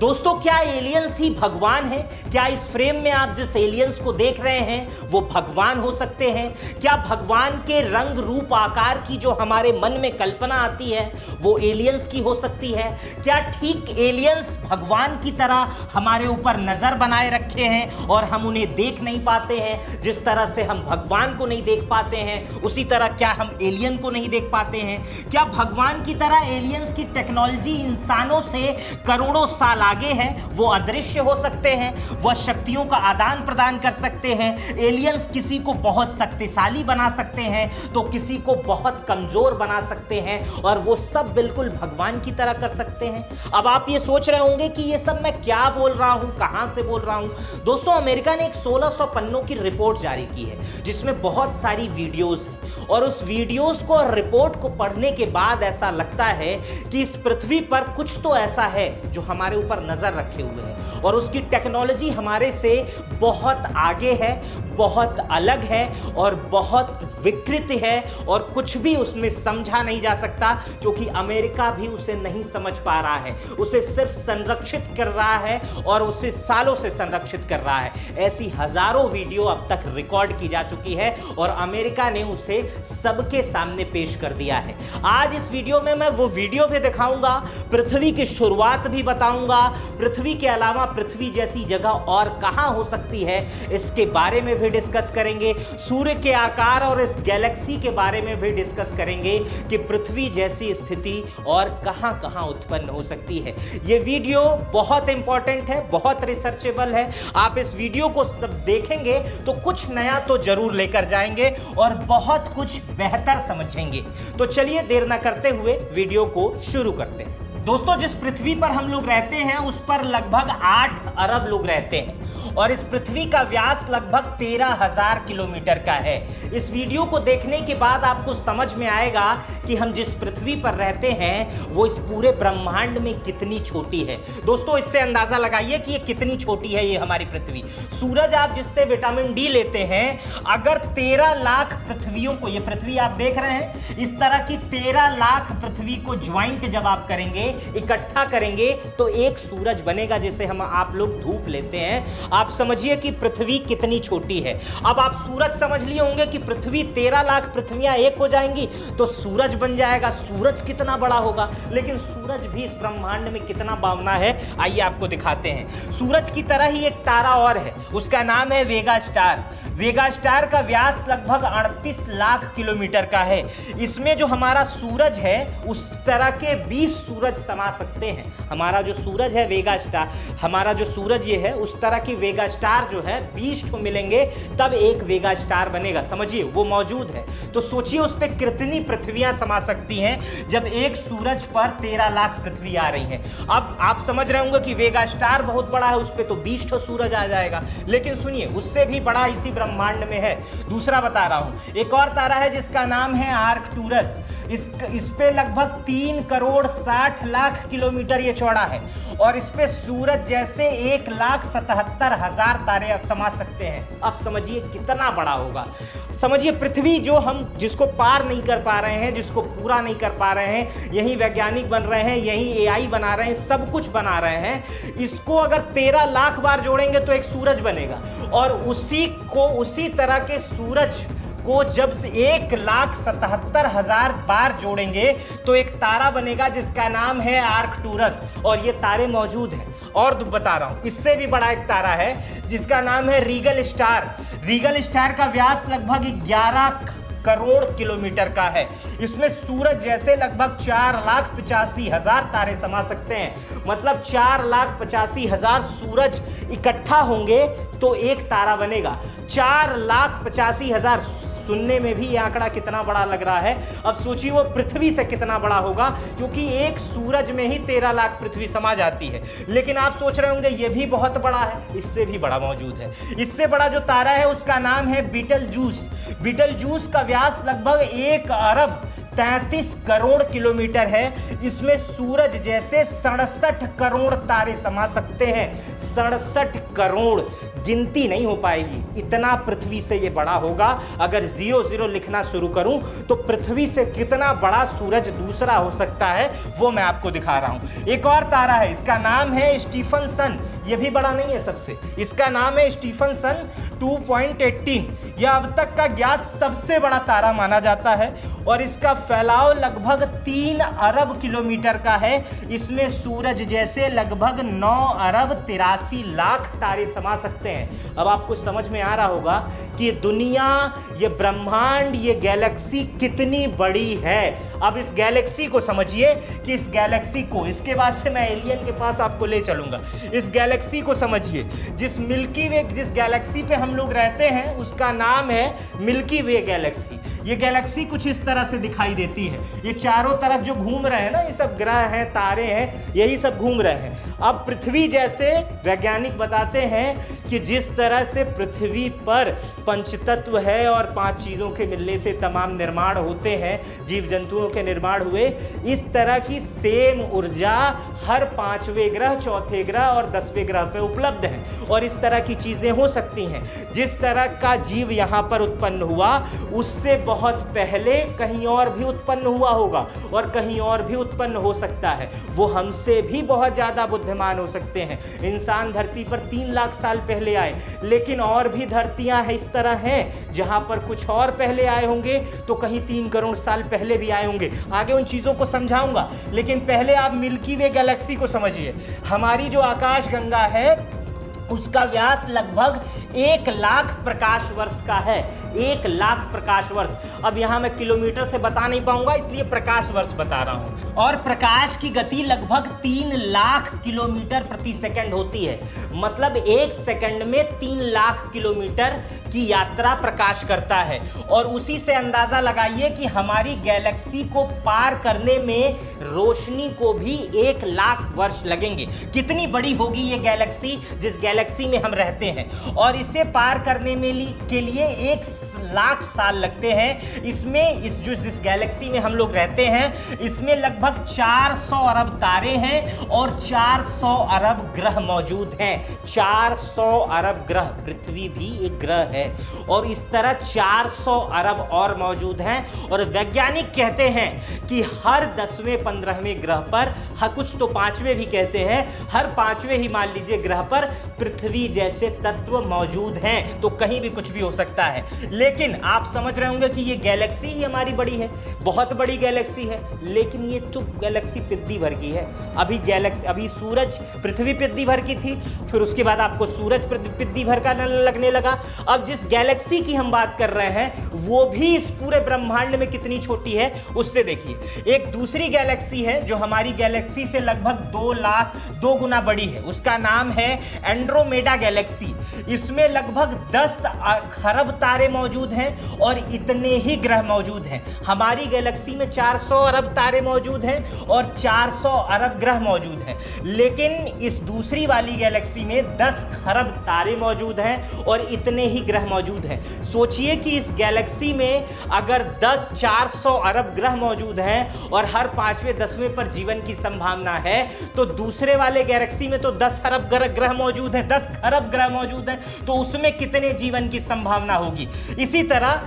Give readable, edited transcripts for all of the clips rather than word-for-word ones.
दोस्तों, क्या एलियंस ही भगवान है? क्या इस फ्रेम में आप जिस एलियंस को देख रहे हैं वो भगवान हो सकते हैं? क्या भगवान के रंग रूप आकार की जो हमारे मन में कल्पना आती है वो एलियंस की हो सकती है? क्या ठीक एलियंस भगवान की तरह हमारे ऊपर नजर बनाए रखे हैं और हम उन्हें देख नहीं पाते हैं? जिस तरह से हम भगवान को नहीं देख पाते हैं उसी तरह क्या हम एलियन को नहीं देख पाते हैं? क्या भगवान की तरह एलियंस की टेक्नोलॉजी इंसानों से करोड़ों साल आगे है? वो अदृश्य हो सकते हैं, वह शक्तियों का आदान प्रदान कर सकते हैं। एलियंस किसी को बहुत शक्तिशाली बना सकते हैं तो किसी को बहुत कमजोर बना सकते हैं, और वो सब बिल्कुल भगवान की तरह कर सकते हैं। अब आप ये सोच रहे होंगे कि ये सब मैं क्या बोल रहा हूं, कहां से बोल रहा हूं। दोस्तों, अमेरिका ने एक 1600 पन्नों की रिपोर्ट जारी की है जिसमें बहुत सारी वीडियोस हैं, और उस वीडियोस को और रिपोर्ट को पढ़ने के बाद ऐसा लगता है कि इस पृथ्वी पर कुछ तो ऐसा है जो हमारे ऊपर नजर रखे हुए है, और उसकी टेक्नोलॉजी हमारे से बहुत आगे है, बहुत अलग है और बहुत विकृत है, और कुछ भी उसमें समझा नहीं जा सकता क्योंकि अमेरिका भी उसे नहीं समझ पा रहा है। उसे सिर्फ संरक्षित कर रहा है और उसे सालों से संरक्षित कर रहा है। ऐसी हजारों वीडियो अब तक रिकॉर्ड की जा चुकी है और अमेरिका ने उसे सबके सामने पेश कर दिया है। आज इस वीडियो में मैं वो वीडियो भी दिखाऊंगा, पृथ्वी की शुरुआत भी बताऊंगा, पृथ्वी के अलावा पृथ्वी जैसी जगह और कहां हो सकती है इसके बारे में भी डिस्कस करेंगे। सूर्य के आकार और इस गैलेक्सी के बारे में भी डिस्कस करेंगे कि पृथ्वी जैसी स्थिति और कहां कहां उत्पन्न हो सकती है। यह वीडियो बहुत इंपॉर्टेंट है, बहुत रिसर्चेबल है। आप इस वीडियो को सब देखेंगे तो कुछ नया तो जरूर लेकर जाएंगे और बहुत कुछ बेहतर समझेंगे। तो चलिए देर ना करते हुए वीडियो को शुरू करते हैं। दोस्तों, जिस पृथ्वी पर हम लोग रहते हैं उस पर लगभग 8 अरब लोग रहते हैं और इस पृथ्वी का व्यास लगभग 13,000 किलोमीटर का है। इस वीडियो को देखने के बाद आपको समझ में आएगा कि हम जिस पृथ्वी पर रहते हैं वो इस पूरे ब्रह्मांड में कितनी छोटी है। दोस्तों, इससे अंदाजा लगाइए कि ये कितनी छोटी है। ये हमारी पृथ्वी, सूरज आप जिससे विटामिन डी लेते हैं, अगर 13 लाख पृथ्वियों को, ये पृथ्वी आप देख रहे हैं, इस तरह की 13 लाख पृथ्वी को ज्वाइंट जब आप करेंगे, इकट्ठा करेंगे तो एक सूरज बनेगा जिसे हम आप लोग धूप लेते हैं। आप समझिए कि पृथ्वी कितनी छोटी है। अब आप सूरज समझ लिए होंगे कि पृथ्वी 13 लाख पृथ्वियां एक हो जाएंगी तो सूरज बन जाएगा। सूरज कितना बड़ा होगा, लेकिन सूरज भी इस ब्रह्मांड में कितना बावना है आइए आपको दिखाते हैं। सूरज की तरह ही एक तारा और है, उसका नाम है वेगा स्टार। वेगा स्टार का व्यास लगभग 38 लाख किलोमीटर का है। इसमें जो हमारा सूरज है उस तरह के 20 सूरज समा सकते हैं। हमारा जो सूरज है वेगा स्टार, हमारा जो सूरज ये है उस तरह की वेगा स्टार जो है 20 ठो मिलेंगे तब एक वेगा स्टार बनेगा। समझिए, वो मौजूद है। तो सोचिए उस पे कितनी पृथ्वियां समा सकती हैं जब एक सूरज पर 13 लाख पृथ्वी आ रही हैं। अब आप समझ रहे होंगे कि वेगा स्टार बहुत बड़ा है, उस पे तो 20 ठो सूरज आ जाएगा, लेकिन सुनिए उससे भी बड़ा इसी ब्रह्मांड में है। दूसरा बता रहा हूं, एक और तारा है जिसका नाम है आर्कटूरस। इस पे लगभग 3 करोड़ 60 लाख किलोमीटर ये चौड़ा है और इस पे सूरज जैसे 1,77,000 तारे समा सकते हैं। अब समझिए कितना बड़ा होगा। समझिए पृथ्वी जो हम जिसको पार नहीं कर पा रहे हैं, जिसको पूरा नहीं कर पा रहे हैं, यही वैज्ञानिक बन रहे हैं, यही एआई बना रहे हैं, सब कुछ बना रहे हैं, इसको अगर 13 लाख बार जोड़ेंगे तो एक सूरज बनेगा, और उसी तरह के सूरज को जब से 1,77,000 बार जोड़ेंगे तो एक तारा बनेगा जिसका नाम है आर्कटूरस, और ये तारे मौजूद हैं। और बता रहा हूं, इससे भी बड़ा एक तारा है जिसका नाम है रीगल स्टार। रीगल स्टार का व्यास लगभग 11 करोड़ किलोमीटर का है। इसमें सूरज जैसे लगभग 4,85,000 तारे समा सकते हैं। मतलब 4,85,000 सूरज इकट्ठा होंगे तो एक तारा बनेगा। 4,85,000, सुनने में भी ये आंकड़ा कितना बड़ा लग रहा है। अब सोचिए वो पृथ्वी से कितना बड़ा होगा, क्योंकि एक सूरज में ही 13 लाख पृथ्वी समा जाती है। लेकिन आप सोच रहे होंगे ये भी बहुत बड़ा है, इससे भी बड़ा मौजूद है। इससे बड़ा जो तारा है उसका नाम है बीटल जूस। बीटल जूस का व्यास लगभग 1 अरब 33 करोड़ किलोमीटर है। इसमें सूरज जैसे 67 करोड़ तारे समा सकते हैं। 67 करोड़, गिनती नहीं हो पाएगी, इतना पृथ्वी से ये बड़ा होगा। अगर 00 लिखना शुरू करूं तो पृथ्वी से कितना बड़ा सूरज दूसरा हो सकता है वो मैं आपको दिखा रहा हूं। एक और तारा है, इसका नाम है स्टीफनसन। ये भी बड़ा नहीं है सबसे, इसका नाम है स्टीफनसन 2.18। यह अब तक का ज्ञात सबसे बड़ा तारा माना जाता है और इसका फैलाव लगभग 3 अरब किलोमीटर का है। इसमें सूरज जैसे लगभग 9 अरब 83 लाख तारे समा सकते हैं। अब आपको समझ में आ रहा होगा कि दुनिया, ये ब्रह्मांड, ये गैलेक्सी कितनी बड़ी है। अब इस गैलेक्सी को समझिए कि इस गैलेक्सी को, इसके बाद से मैं एलियन के पास आपको ले चलूंगा। इस गैलेक्सी को समझिए, जिस मिल्की वे, जिस गैलेक्सी पे हम लोग रहते हैं उसका नाम है मिल्की वे गैलेक्सी। ये गैलेक्सी कुछ इस तरह से दिखाई देती है। ये चारों तरफ जो घूम रहे हैं ना, ये सब ग्रह हैं, तारे हैं, यही सब घूम रहे हैं। अब पृथ्वी जैसे वैज्ञानिक बताते हैं कि जिस तरह से पृथ्वी पर पंचतत्व है और 5 चीज़ों के मिलने से तमाम निर्माण होते हैं, जीव जंतुओं के निर्माण हुए, इस तरह की सेम ऊर्जा हर 5वें ग्रह, 4थे ग्रह और 10वें ग्रह पे उपलब्ध है। और इस तरह की चीज़ें हो सकती हैं। जिस तरह का जीव यहाँ पर उत्पन्न हुआ उससे बहुत पहले कहीं और भी उत्पन्न हुआ होगा और कहीं और भी उत्पन्न हो सकता है। वो हमसे भी बहुत ज़्यादा बुद्धिमान हो सकते हैं। इंसान धरती पर 3 लाख साल पहले आए, लेकिन और भी धरतियाँ इस तरह हैं जहाँ पर कुछ और पहले आए होंगे, तो कहीं 3 करोड़ साल पहले भी आए होंगे। आगे उन चीज़ों को समझाऊंगा, लेकिन पहले आप मिल्की वे गैलेक्सी को समझिए। हमारी जो आकाश गंगा है उसका व्यास लगभग 1 लाख प्रकाश वर्ष का है। 1 लाख प्रकाश वर्ष। अब यहां मैं किलोमीटर से बता नहीं पाऊंगा, इसलिए प्रकाश वर्ष बता रहा हूं। और प्रकाश की गति लगभग 3 लाख किलोमीटर प्रति सेकंड होती है। मतलब 1 सेकंड में 3 लाख किलोमीटर की यात्रा प्रकाश करता है। और उसी से अंदाजा लगाइए कि हमारी गैलेक्सी को पार करने में रोशनी को भी 1 लाख वर्ष लगेंगे। कितनी बड़ी होगी ये गैलेक्सी जिस गैलेक्सी में हम रहते हैं। और इसे पार करने के लिए 1 लाख साल लगते हैं। इसमें जिस गैलेक्सी में हम लोग रहते हैं इसमें लगभग 400 अरब तारे हैं और 400 अरब ग्रह मौजूद हैं। 400 अरब ग्रह, पृथ्वी भी एक ग्रह है और इस तरह 400 अरब और मौजूद हैं। और वैज्ञानिक कहते हैं कि हर 10वें 15वें ग्रह पर, कुछ तो 5वें भी कहते हैं, हर 5वें ही मान लीजिए ग्रह पर पृथ्वी जैसे तत्व मौजूद हैं। तो कहीं भी कुछ भी हो सकता है। लेकिन आप समझ रहे होंगे कि ये गैलेक्सी ही हमारी बड़ी है, बहुत बड़ी गैलेक्सी है, लेकिन ये तो गैलेक्सी पिद्दी भर की है। अभी सूरज, पृथ्वी पिद्दी भर की थी, फिर उसके बाद आपको सूरज पिद्दी भर का लगने लगा। अब जिस गैलेक्सी की हम बात कर रहे हैं वो भी इस पूरे ब्रह्मांड में कितनी छोटी है उससे देखिए। एक दूसरी गैलेक्सी है जो हमारी गैलेक्सी से लगभग 2 गुना बड़ी है, उसका नाम है एंड्रोमेडा गैलेक्सी। इसमें लगभग 10 खरब तारे मौजूद हैं और इतने ही ग्रह मौजूद हैं। हमारी गैलेक्सी में 400 अरब तारे मौजूद हैं और 400 अरब ग्रह मौजूद हैं। लेकिन इस दूसरी वाली गैलेक्सी में 10 खरब तारे मौजूद हैं और इतने ही ग्रह मौजूद हैं। सोचिए कि इस गैलेक्सी में अगर 400 अरब ग्रह मौजूद हैं और हर 5वें 10वें पर जीवन की संभावना है, तो दूसरे वाले गैलेक्सी में तो 10 अरब ग्रह मौजूद हैं, 10 खरब ग्रह मौजूद हैं, तो उसमें कितने जीवन की संभावना होगी। इसी तरह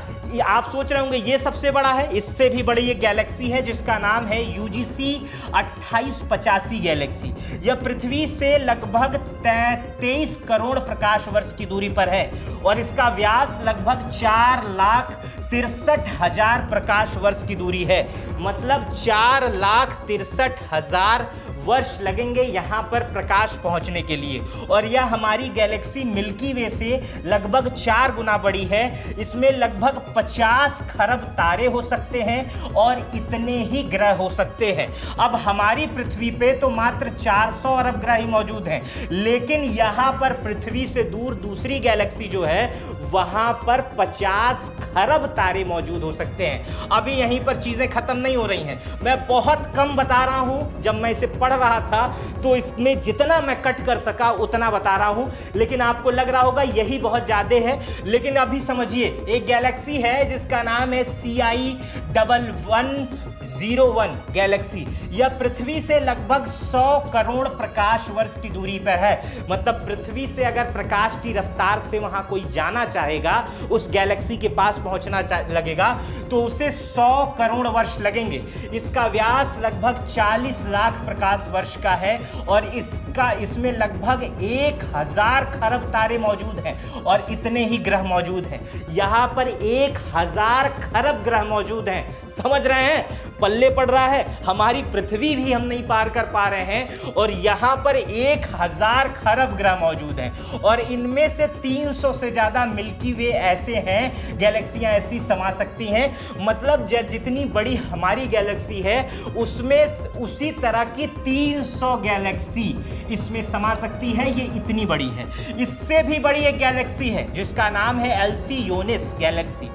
आप सोच रहे होंगे ये सबसे बड़ा है, इससे भी बड़ी एक गैलेक्सी है जिसका नाम है UGC 2885 गैलेक्सी। यह पृथ्वी से लगभग 23 करोड़ प्रकाश वर्ष की दूरी पर है और इसका व्यास लगभग 4,63,000 प्रकाश वर्ष की दूरी है। मतलब 4,63,000 वर्ष लगेंगे यहाँ पर प्रकाश पहुँचने के लिए। और यह हमारी गैलेक्सी मिल्की वे से लगभग 4 गुना बड़ी है। इसमें लगभग 50 खरब तारे हो सकते हैं और इतने ही ग्रह हो सकते हैं। अब हमारी पृथ्वी पे तो मात्र 400 अरब ग्रह ही मौजूद हैं, लेकिन यहाँ पर पृथ्वी से दूर दूसरी गैलेक्सी जो है वहाँ पर 50 खरब तारे मौजूद हो सकते हैं। अभी यहीं पर चीज़ें खत्म नहीं हो रही हैं, मैं बहुत कम बता रहा हूँ। जब मैं इसे पढ़ रहा था तो इसमें जितना मैं कट कर सका उतना बता रहा हूं, लेकिन आपको लग रहा होगा यही बहुत ज्यादा है। लेकिन अभी समझिए, एक गैलेक्सी है जिसका नाम है CI1101 गैलेक्सी। यह पृथ्वी से लगभग 100 करोड़ प्रकाश वर्ष की दूरी पर है। मतलब पृथ्वी से अगर प्रकाश की रफ्तार से वहां कोई जाना चाहेगा, उस गैलेक्सी के पास पहुंचना लगेगा, तो उसे 100 करोड़ वर्ष लगेंगे। इसका व्यास लगभग 40 लाख प्रकाश वर्ष का है और इसमें लगभग 1000 खरब तारे मौजूद हैं और इतने ही ग्रह मौजूद हैं। यहां पर 1000 खरब ग्रह मौजूद हैं। समझ रहे हैं, पल्ले पड़ रहा है। हमारी पृथ्वी भी हम नहीं पार कर पा रहे हैं और यहां पर 1000 खरब ग्रह मौजूद हैं और इनमें से 300 से ज्यादा मिल्की वे ऐसे हैं, गैलेक्सियां ऐसी समा सकती हैं। मतलब जितनी बड़ी हमारी गैलेक्सी है उसमें उसी तरह की 300 गैलेक्सी इसमें समा सकती है। ये इतनी बड़ी है। इससे भी बड़ी एक गैलेक्सी है जिसका नाम है एल्सियोनिस गैलेक्सी।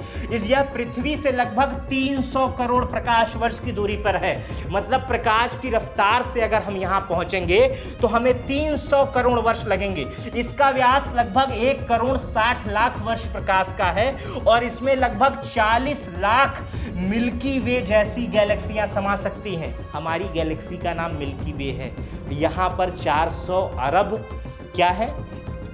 यह पृथ्वी से लगभग 300 करोड़ प्रकाश वर्ष की दूरी पर है। मतलब प्रकाश की रफ्तार से अगर हम यहां पहुंचेंगे तो हमें 300 करोड़ वर्ष लगेंगे। इसका व्यास लगभग 1 करोड़ 60 लाख वर्ष प्रकाश का है और इसमें लगभग 40 लाख मिल्की वे जैसी गैलेक्सियां समा सकती हैं। हमारी गैलेक्सी का नाम मिल्की वे है। यहां पर 400 अरब क्या है,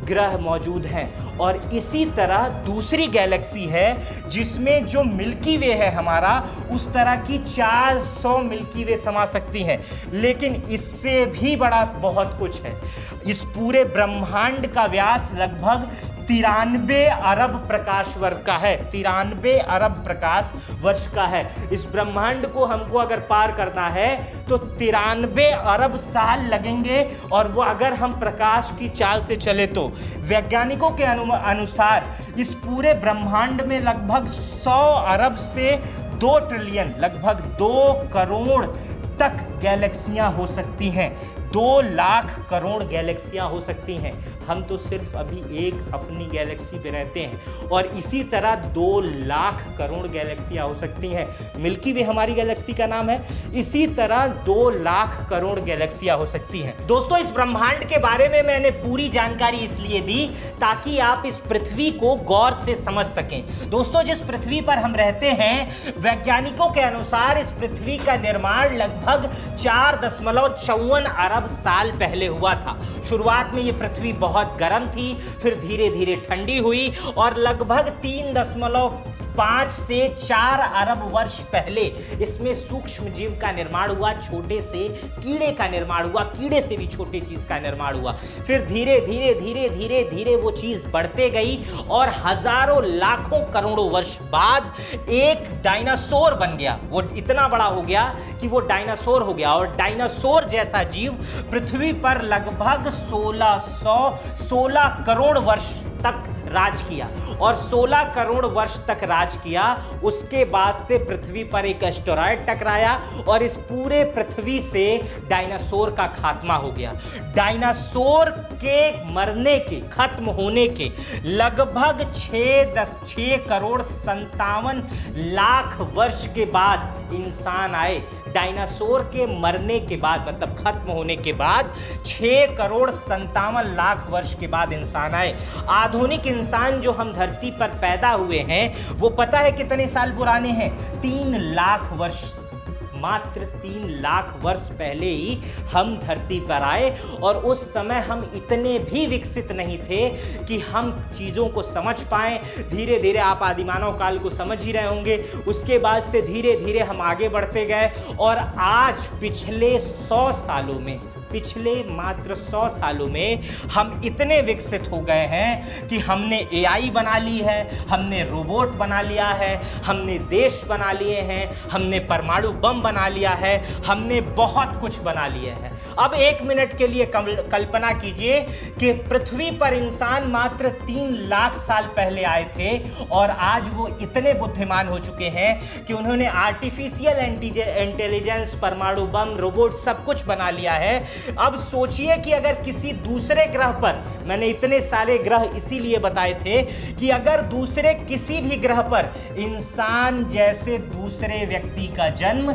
ग्रह मौजूद हैं। और इसी तरह दूसरी गैलेक्सी है जिसमें जो मिल्की वे है हमारा, उस तरह की 400 मिल्की वे समा सकती हैं। लेकिन इससे भी बड़ा बहुत कुछ है। इस पूरे ब्रह्मांड का व्यास लगभग 93 अरब प्रकाश वर्ष का है। 93 अरब प्रकाश वर्ष का है। इस ब्रह्मांड को हमको अगर पार करना है तो 93 अरब साल लगेंगे और वो अगर हम प्रकाश की चाल से चले तो वैज्ञानिकों के अनुसार इस पूरे ब्रह्मांड में लगभग 100 अरब से 2 ट्रिलियन, लगभग 2 करोड़ तक गैलेक्सियां हो सकती हैं। 2 लाख करोड़ गैलेक्सियां हो सकती हैं। हम तो सिर्फ अभी एक अपनी गैलेक्सी पे रहते हैं और इसी तरह 2 लाख करोड़ गैलेक्सियां हो सकती हैं। मिल्की वे हमारी गैलेक्सी का नाम है। इसी तरह 2 लाख करोड़ गैलेक्सियां हो सकती हैं। दोस्तों, इस ब्रह्मांड के बारे में मैंने पूरी जानकारी इसलिए दी ताकि आप इस पृथ्वी को गौर से समझ सकें। दोस्तों, जिस पृथ्वी पर हम रहते हैं, वैज्ञानिकों के अनुसार इस पृथ्वी का निर्माण लगभग 4.54 अरब साल पहले हुआ था। शुरुआत में ये पृथ्वी बहुत गर्म थी, फिर धीरे धीरे ठंडी हुई और लगभग 3.5 से 4 अरब वर्ष पहले इसमें सूक्ष्म जीव का निर्माण हुआ, छोटे से कीड़े का निर्माण हुआ, कीड़े से भी छोटे चीज का निर्माण हुआ। फिर धीरे धीरे धीरे धीरे धीरे वो चीज बढ़ते गई और हजारों लाखों करोड़ों वर्ष बाद एक डायनासोर बन गया। वो इतना बड़ा हो गया कि वो डायनासोर हो गया और डायनासोर जैसा जीव पृथ्वी पर लगभग 16 करोड़ वर्ष तक राज किया और 16 करोड़ वर्ष तक राज किया। उसके बाद से पृथ्वी पर एक एस्टेरॉयड टकराया और इस पूरे पृथ्वी से डायनासोर का खात्मा हो गया। डायनासोर के मरने के, खत्म होने के लगभग 6 करोड़ 57 लाख वर्ष के बाद इंसान आए। डायनासोर के मरने के बाद, मतलब खत्म होने के बाद 6 करोड़ 57 लाख वर्ष के बाद इंसान आए। आधुनिक इंसान जो हम धरती पर पैदा हुए हैं वो पता है कितने साल पुराने हैं? 3 लाख वर्ष। मात्र 3 लाख वर्ष पहले ही हम धरती पर आए और उस समय हम इतने भी विकसित नहीं थे कि हम चीज़ों को समझ पाएं। धीरे धीरे आप आदिमानव काल को समझ ही रहे होंगे। उसके बाद से धीरे धीरे हम आगे बढ़ते गए और आज पिछले 100 सालों में, पिछले मात्र 100 सालों में हम इतने विकसित हो गए हैं कि हमने एआई बना ली है, हमने रोबोट बना लिया है, हमने देश बना लिए हैं, हमने परमाणु बम बना लिया है, हमने बहुत कुछ बना लिया है। अब 1 मिनट के लिए कल्पना कीजिए कि पृथ्वी पर इंसान मात्र 3 लाख साल पहले आए थे और आज वो इतने बुद्धिमान हो चुके हैं कि उन्होंने आर्टिफिशियल इंटेलिजेंस, परमाणु बम, रोबोट सब कुछ बना लिया है। अब सोचिए कि अगर किसी दूसरे ग्रह पर, मैंने इतने सारे ग्रह इसीलिए बताए थे कि अगर दूसरे किसी भी ग्रह पर इंसान जैसे दूसरे व्यक्ति का जन्म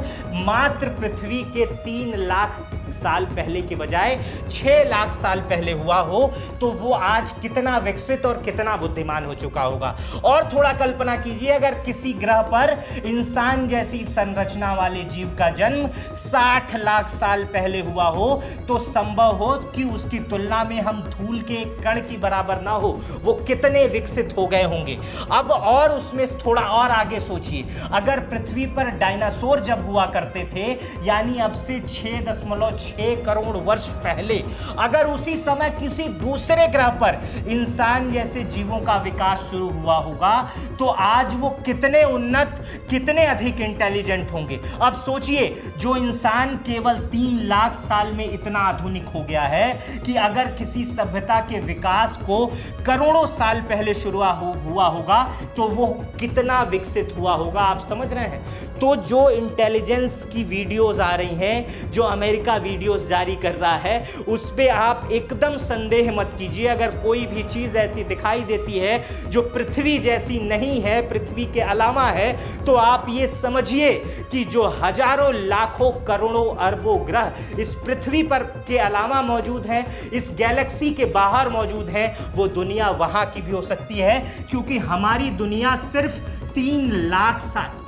मात्र पृथ्वी के 3 लाख साल पहले के बजाय 6 लाख साल पहले हुआ हो, तो वो आज कितना विकसित और कितना बुद्धिमान हो चुका होगा। और थोड़ा कल्पना कीजिए, अगर किसी ग्रह पर इंसान जैसी संरचना वाले जीव का जन्म 60 लाख साल पहले हुआ हो, तो संभव हो कि उसकी तुलना में हम धूल के कण की बराबर ना हो, वो कितने विकसित हो गए होंगे। अब और उसमें थोड़ा और आगे सोचिए, अगर पृथ्वी पर डायनासोर जब हुआ करते थे, यानी अब से 6.6 करोड़ वर्ष पहले, अगर उसी समय किसी दूसरे ग्रह पर इंसान जैसे जीवों का विकास शुरू हुआ होगा, तो आज वो कितने उन्नत, कितने अधिक इंटेलिजेंट होंगे। अब सोचिए, जो इंसान केवल 3 लाख साल में इतना आधुनिक हो गया है कि अगर किसी सभ्यता के विकास को करोड़ों साल पहले शुरू हुआ होगा, तो वो कितना विकसित हुआ होगा, आप समझ रहे हैं। तो जो इंटेलिजेंस की वीडियोस आ रही हैं, जो अमेरिका वीडियोस जारी कर रहा है, उस पे आप एकदम संदेह मत कीजिए। अगर कोई भी चीज ऐसी दिखाई देती है जो पृथ्वी जैसी नहीं है, पृथ्वी के अलावा है, तो आप ये समझिए कि जो हजारों लाखों करोड़ों अरबों ग्रह इस पृथ्वी पर के अलावा मौजूद हैं, इस गैलेक्सी के बाहर मौजूद हैं, वो दुनिया वहां की भी हो सकती है, क्योंकि हमारी दुनिया सिर्फ 3 लाख साल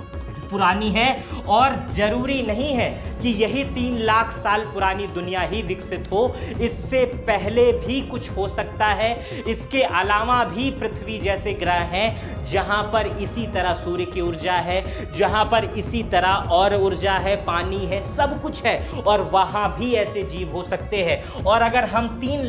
पुरानी है। और जरूरी नहीं है कि यही 3 लाख साल पुरानी दुनिया ही विकसित हो, इससे पहले भी कुछ हो सकता है। इसके अलावा भी पृथ्वी जैसे ग्रह हैं जहां पर इसी तरह सूर्य की ऊर्जा है, जहां पर इसी तरह और ऊर्जा है, पानी है, सब कुछ है, और वहां भी ऐसे जीव हो सकते हैं। और अगर हम 3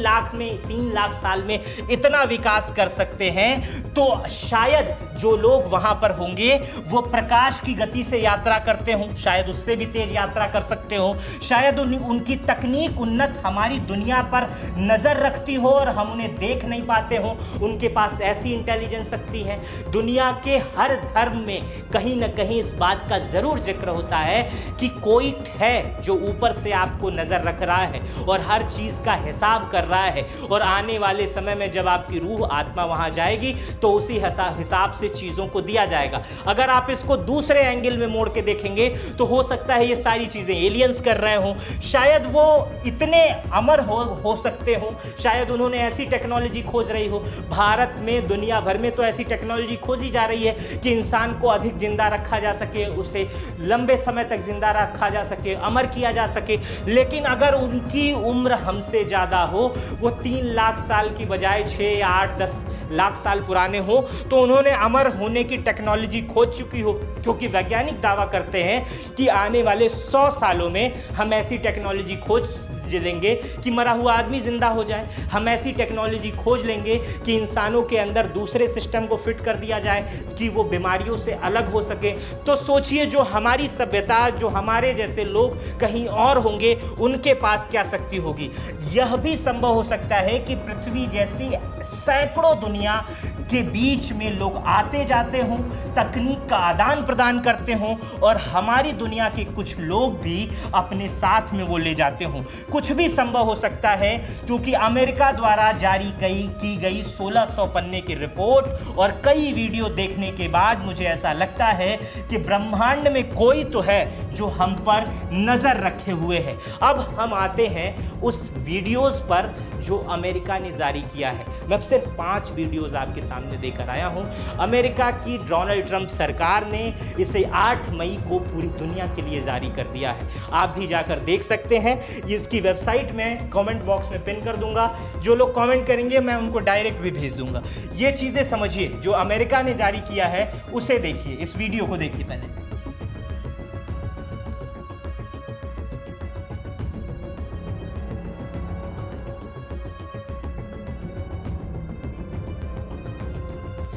लाख साल में इतना विकास कर सकते हैं, तो शायद जो लोग वहां पर होंगे वो प्रकाश की गति से यात्रा करते हो, शायद उससे भी तेज यात्रा कर सकते हो, शायद उनकी तकनीक उन्नत हमारी दुनिया पर नजर रखती हो और हम उन्हें देख नहीं पाते हो। उनके पास ऐसी इंटेलिजेंस शक्ति है। दुनिया के हर धर्म में कहीं ना कहीं इस बात का जरूर जिक्र होता है कि कोई है जो ऊपर से आपको नजर रख रहा है और हर चीज का हिसाब कर रहा है, और आने वाले समय में जब आपकी रूह आत्मा वहां जाएगी तो उसी हिसाब से चीजों को दिया जाएगा। अगर आप इसको दूसरे एंगल में मोड़ के देखेंगे तो हो सकता है ये सारी चीजें एलियंस कर रहे हो, शायद वो इतने अमर हो सकते हो, शायद उन्होंने ऐसी टेक्नोलॉजी खोज रही हो। भारत में, दुनिया भर में तो ऐसी टेक्नोलॉजी खोजी जा रही है कि इंसान को अधिक जिंदा रखा जा सके, उसे लंबे समय तक जिंदा रखा जा सके, अमर किया जा सके। लेकिन अगर उनकी उम्र हमसे ज्यादा हो, वो 3 लाख साल की बजाय 6 या 8, 10 लाख साल पुराने हो, तो उन्होंने अमर होने की टेक्नोलॉजी खोज चुकी हो, क्योंकि वैज्ञानिक दावा करते हैं कि आने वाले 100 सालों में हम ऐसी टेक्नोलॉजी खोज लेंगे कि मरा हुआ आदमी जिंदा हो जाए। हम ऐसी टेक्नोलॉजी खोज लेंगे कि इंसानों के अंदर दूसरे सिस्टम को फिट कर दिया जाए कि वो बीमारियों से अलग हो सके। तो सोचिए, जो हमारी सभ्यता, जो हमारे जैसे लोग कहीं और होंगे, उनके पास क्या शक्ति होगी। यह भी संभव हो सकता है कि पृथ्वी जैसी सैकड़ों दुनिया के बीच में लोग आते जाते हों, तकनीक का आदान प्रदान करते हों, और हमारी दुनिया के कुछ लोग भी अपने साथ में वो ले जाते हों। कुछ भी संभव हो सकता है, क्योंकि अमेरिका द्वारा जारी की गई 1600 पन्ने की रिपोर्ट और कई वीडियो देखने के बाद मुझे ऐसा लगता है कि ब्रह्मांड में कोई तो है जो हम पर नजर रखे हुए है। अब हम आते हैं उस वीडियोस पर जो अमेरिका ने जारी किया है। मैं सिर्फ 5 वीडियोस आपके सामने देकर आया हूं। अमेरिका की डोनाल्ड ट्रंप सरकार ने इसे 8 मई को पूरी दुनिया के लिए जारी कर दिया है। आप भी जाकर देख सकते हैं। इसकी वेबसाइट में कमेंट बॉक्स में पिन कर दूंगा। जो लोग कमेंट करेंगे मैं उनको डायरेक्ट भी भेज दूंगा। ये चीजें समझिए, जो अमेरिका ने जारी किया है उसे देखिए, इस वीडियो को देखिए पहले।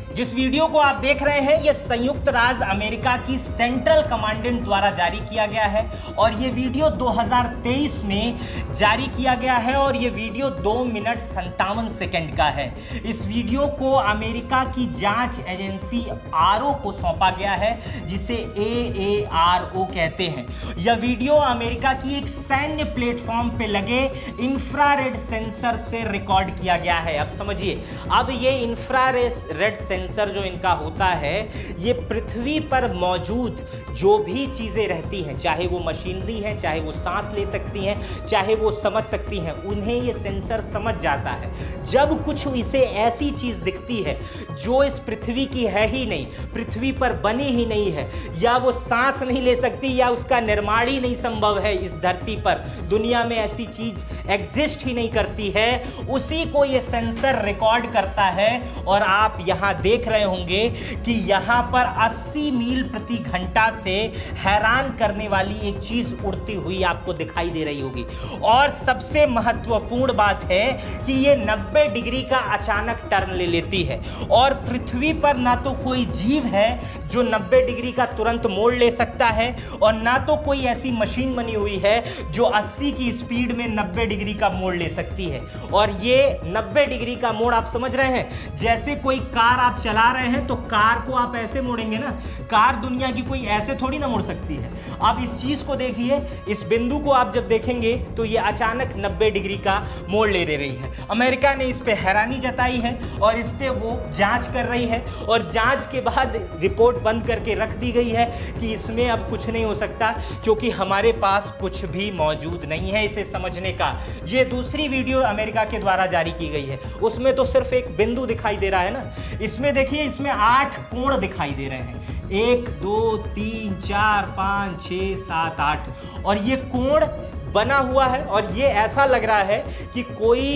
जिस वीडियो को आप देख रहे हैं, यह संयुक्त राज्य अमेरिका की सेंट्रल कमांडेंट द्वारा जारी किया गया है, और यह वीडियो 2023 में जारी किया गया है, और यह वीडियो 2 मिनट 57 सेकंड का है। इस वीडियो को अमेरिका की जांच एजेंसी आरओ को सौंपा गया है, जिसे AARO कहते हैं। यह वीडियो अमेरिका की एक सैन्य प्लेटफॉर्म पे लगे इंफ्रारेड सेंसर से रिकॉर्ड किया गया है। अब समझिए, अब ये इंफ्रारेड सेंसर जो इनका होता है, ये पृथ्वी पर मौजूद जो भी चीजें रहती हैं, चाहे वो मशीनरी है, चाहे वो सांस लेते सकती हैं, चाहे वो समझ सकती हैं, उन्हें ये सेंसर समझ जाता है। जब कुछ इसे ऐसी चीज़ दिखती है जो इस पृथ्वी की है ही नहीं, पृथ्वी पर बनी ही नहीं है, या वो सांस नहीं ले सकती, या उसका निर्माण ही नहीं संभव है इस धरती पर, दुनिया में ऐसी चीज़ एग्जिस्ट ही नहीं करती है, उसी को ये सेंसर रिकॉर्ड करता है। और आप यहाँ देख रहे होंगे कि यहाँ पर 80 मील प्रति घंटा से हैरान करने वाली एक चीज़ उड़ती हुई आपको दिखाई दे रही होगी। और सबसे महत्वपूर्ण बात है कि ये 90 डिग्री का अचानक टर्न ले लेती है, और पृथ्वी पर ना तो कोई जीव है जो 90 डिग्री का तुरंत मोड़ ले सकता है, और ना तो कोई ऐसी मशीन बनी हुई है जो 80 की स्पीड में 90 डिग्री का मोड़ ले सकती है। और ये 90 डिग्री का मोड़ आप समझ रहे हैं, जैसे कोई कार आप चला रहे हैं तो कार को आप ऐसे मोड़ेंगे ना, कार दुनिया की कोई ऐसे थोड़ी ना मोड़ सकती है। अब इस चीज को देखिए, इस बिंदु को आप जब देखेंगे तो ये अचानक 90 डिग्री का मोड़ ले रही है। अमेरिका ने इस पे हैरानी जताई है और इस पे वो जांच कर रही है, और जांच के बाद रिपोर्ट बंद करके रख दी गई है कि इसमें अब कुछ नहीं हो सकता, क्योंकि हमारे पास कुछ भी मौजूद नहीं है इसे समझने का। ये दूसरी वीडियो अमेरिका के द्वारा जारी की गई है, उसमें तो सिर्फ एक बिंदु दिखाई दे रहा है ना, इसमें देखिए इसमें 8 कोण दिखाई दे रहे हैं, 1 2 3 4 5 6 7 8, और ये कोण बना हुआ है, और ये ऐसा लग रहा है कि कोई